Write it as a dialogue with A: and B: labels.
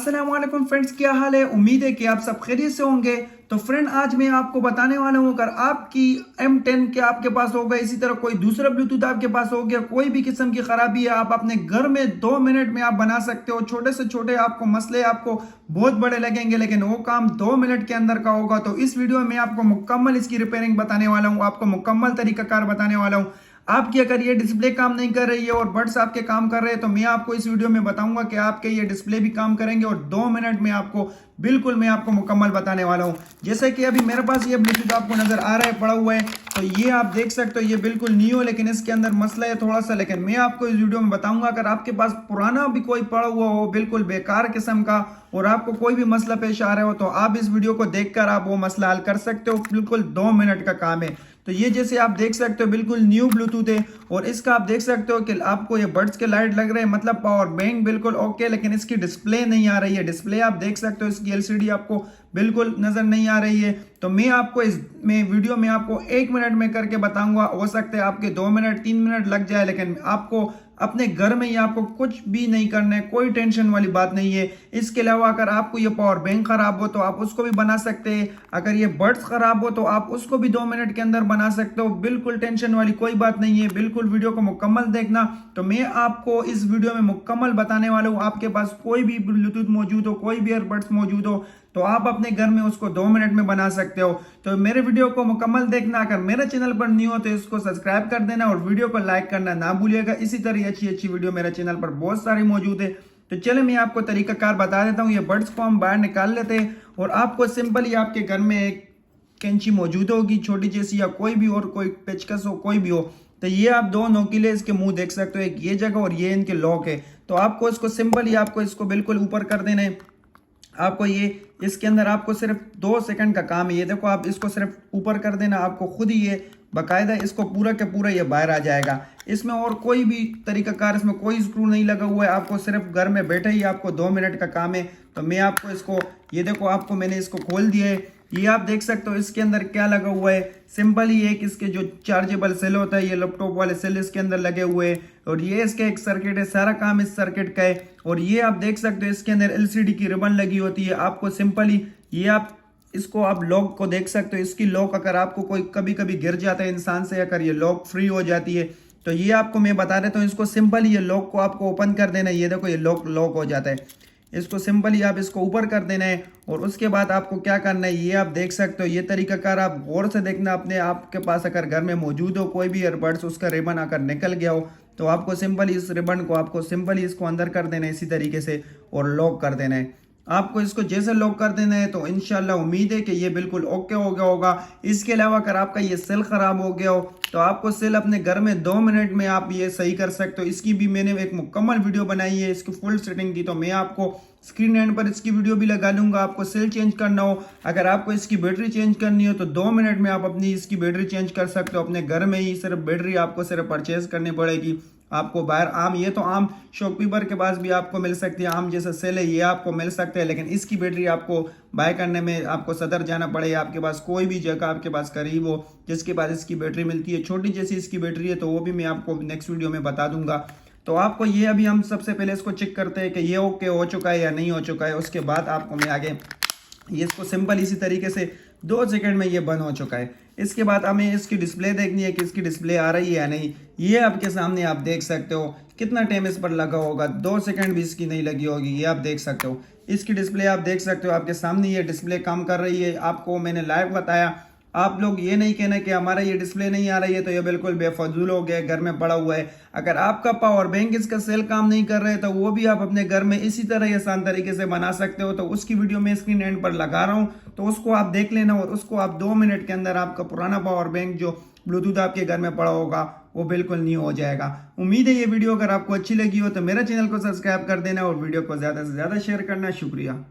A: अस्सलामुअलैकुम फ्रेंड्स, क्या हाल है। उम्मीद है कि आप सब खैरियत से होंगे। तो फ्रेंड, आज मैं आपको बताने वाला हूं, अगर आपकी M10 के आपके पास होगा, इसी तरह कोई दूसरा ब्लूटूथ आपके पास हो गया, कोई भी किस्म की खराबी है, आप अपने घर में 2 मिनट में आप बना सकते हो। छोटे से छोटे आपको मसले आपको बहुत बड़े लगेंगे, लेकिन वो काम 2 मिनट के अंदर का होगा। तो इस वीडियो में आपको मुकम्मल इसकी रिपेयरिंग बताने वाला हूँ, आपको मुकम्मल तरीकाकार बताने वाला हूँ। आपकी अगर ये डिस्प्ले काम नहीं कर रही है और बड्स आपके काम कर रहे हैं, तो मैं आपको इस वीडियो में बताऊंगा कि आपके ये डिस्प्ले भी काम करेंगे और 2 मिनट में आपको बिल्कुल मैं आपको मुकम्मल बताने वाला हूं। जैसे कि अभी मेरे पास ये ब्लूटूथ आपको नजर आ रहा है, पड़ा हुआ है, तो ये आप देख सकते हो, ये बिल्कुल न्यू, लेकिन इसके अंदर मसला है थोड़ा सा। लेकिन मैं आपको इस वीडियो में बताऊंगा, अगर आपके पास पुराना भी कोई पड़ा हुआ हो, बिल्कुल बेकार किस्म का, और आपको कोई भी मसला पेश आ रहा हो, तो आप इस वीडियो को देखकर आप वो मसला हल कर सकते हो। बिल्कुल 2 मिनट का काम है। तो ये जैसे आप देख सकते हो, बिल्कुल न्यू ब्लूटूथ है, और इसका आप देख सकते हो कि आपको ये बड्स के लाइट लग रहे हैं, मतलब पावर बैंक बिल्कुल ओके, लेकिन इसकी डिस्प्ले नहीं आ रही है। डिस्प्ले आप देख सकते हो, इसकी एलसीडी आपको बिल्कुल नजर नहीं आ रही है। तो मैं आपको इस वीडियो में आपको 1 मिनट में करके बताऊंगा। हो सकता है आपके 2 मिनट 3 मिनट लग जाए, लेकिन आपको अपने घर में ही आपको कुछ भी नहीं करना है, कोई टेंशन वाली बात नहीं है। इसके अलावा अगर आपको ये पावर बैंक खराब हो तो आप उसको भी बना सकते हैं। अगर ये बड्स खराब हो तो आप उसको भी 2 मिनट के अंदर बना सकते हो। बिल्कुल टेंशन वाली कोई बात नहीं है, बिल्कुल वीडियो को मुकम्मल देखना। तो मैं आपको इस वीडियो में मुकम्मल बताने वाला हूँ। आपके पास कोई भी ब्लूटूथ मौजूद हो, कोई भी ईयरबड्स मौजूद हो, तो आप अपने घर में उसको 2 मिनट में बना सकते हो। तो मेरे वीडियो को मुकम्मल देखना। अगर मेरे चैनल पर न्यू हो तो इसको सब्सक्राइब कर देना और वीडियो को लाइक करना ना भूलिएगा। इसी तरह अच्छी अच्छी वीडियो मेरे चैनल पर बहुत सारी मौजूद है। तो चले मैं आपको तरीकाकार बता देता हूँ। ये बड्स को हम बाहर निकाल लेते हैं, और आपको सिंपल ही आपके घर में एक कैंची मौजूद होगी, छोटी जैसी, या कोई भी और कोई पेचकस हो, कोई भी हो। तो ये आप दो नोकीले इसके मुंह देख सकते हो, एक ये जगह और ये इनके लॉक है। तो आपको इसको सिंपल ही आपको इसको बिल्कुल ऊपर कर देना है। आपको ये इसके अंदर आपको सिर्फ 2 सेकंड का काम है। ये देखो, आप इसको सिर्फ ऊपर कर देना, आपको खुद ही ये बाकायदा इसको पूरा के पूरा ये बाहर आ जाएगा। इसमें और कोई भी तरीकाकार, इसमें कोई स्क्रू नहीं लगा हुआ है। आपको सिर्फ घर में बैठे ही आपको 2 मिनट का काम है। तो मैं आपको इसको, ये देखो, आपको मैंने इसको खोल दिया है। ये आप देख सकते हो इसके अंदर क्या लगा हुआ है। सिंपल ही एक इसके जो चार्जेबल सेल होता है, ये लैपटॉप वाले सेल इसके अंदर लगे हुए हैं, और ये इसका एक सर्किट है, सारा काम इस सर्किट का है। और ये आप देख सकते हो इसके अंदर एलसीडी की रिबन लगी होती है। आपको सिंपल ही ये आप इसको आप लॉक को देख सकते हो। इसकी लॉक अगर आपको कोई कभी कभी गिर जाता है इंसान से, अगर ये लॉक फ्री हो जाती है, तो ये आपको मैं बता देता हूँ। इसको सिंपल ये लॉक को आपको ओपन कर देना है। ये देखो, ये लॉक हो जाता है। इसको सिंपली आप इसको ऊपर कर देना है, और उसके बाद आपको क्या करना है, ये आप देख सकते हो। ये तरीकाकार आप गौर से देखना। अपने आपके पास अगर घर में मौजूद हो कोई भी ईयरबड्स, उसका रिबन अगर निकल गया हो, तो आपको सिंपली इस रिबन को आपको सिंपली इसको अंदर कर देना है इसी तरीके से, और लॉक कर देना है। आपको इसको जैसे लॉक कर देना है, तो इंशाल्लाह उम्मीद है कि ये बिल्कुल ओके हो गया होगा। इसके अलावा अगर आपका ये सेल खराब हो गया हो, तो आपको सेल अपने घर में 2 मिनट में आप ये सही कर सकते हो। इसकी भी मैंने एक मुकम्मल वीडियो बनाई है, इसकी फुल सेटिंग की। तो मैं आपको स्क्रीन एंड पर इसकी वीडियो भी लगा लूंगा। आपको सेल चेंज करना हो, अगर आपको इसकी बैटरी चेंज करनी हो, तो 2 मिनट में आप अपनी इसकी बैटरी चेंज कर सकते हो। अपने घर में ही सिर्फ बैटरी आपको सिर्फ परचेज करनी पड़ेगी। आपको बाहर आम, ये तो आम शॉपकीपर के पास भी आपको मिल सकती है, आम जैसा सेल है, ये आपको मिल सकता है। लेकिन इसकी बैटरी आपको बाय करने में आपको सदर जाना पड़ेगा। आपके पास कोई भी जगह आपके पास करीब हो जिसके पास इसकी बैटरी मिलती है, छोटी जैसी इसकी बैटरी है, तो वो भी मैं आपको नेक्स्ट वीडियो में बता दूंगा। तो आपको ये, अभी हम सबसे पहले इसको चेक करते हैं कि ये ओके हो चुका है या नहीं हो चुका है। उसके बाद आपको मैं आगे ये इसको सिंपल इसी तरीके से 2 सेकंड में ये बंद हो चुका है। इसके बाद हमें इसकी डिस्प्ले देखनी है कि इसकी डिस्प्ले आ रही है या नहीं। ये आपके सामने आप देख सकते हो कितना टाइम इस पर लगा होगा, 2 सेकंड भी इसकी नहीं लगी होगी। ये आप देख सकते हो, इसकी डिस्प्ले आप देख सकते हो, आपके सामने ये डिस्प्ले काम कर रही है। आपको मैंने लाइव बताया। आप लोग ये नहीं कहना कि हमारा ये डिस्प्ले नहीं आ रही है तो ये बिल्कुल बेफजूल हो गया, घर में पड़ा हुआ है। अगर आपका पावर बैंक इसका सेल काम नहीं कर रहे, तो वो भी आप अपने घर में इसी तरह आसान तरीके से बना सकते हो। तो उसकी वीडियो मैं स्क्रीन एंड पर लगा रहा हूँ, तो उसको आप देख लेना, और उसको आप 2 मिनट के अंदर आपका पुराना पावर बैंक जो ब्लूटूथ आपके घर में पड़ा होगा, वो बिल्कुल न्यू हो जाएगा। उम्मीद है ये वीडियो अगर आपको अच्छी लगी हो तो मेरे चैनल को सब्सक्राइब कर देना, और वीडियो को ज़्यादा से ज़्यादा शेयर करना। शुक्रिया।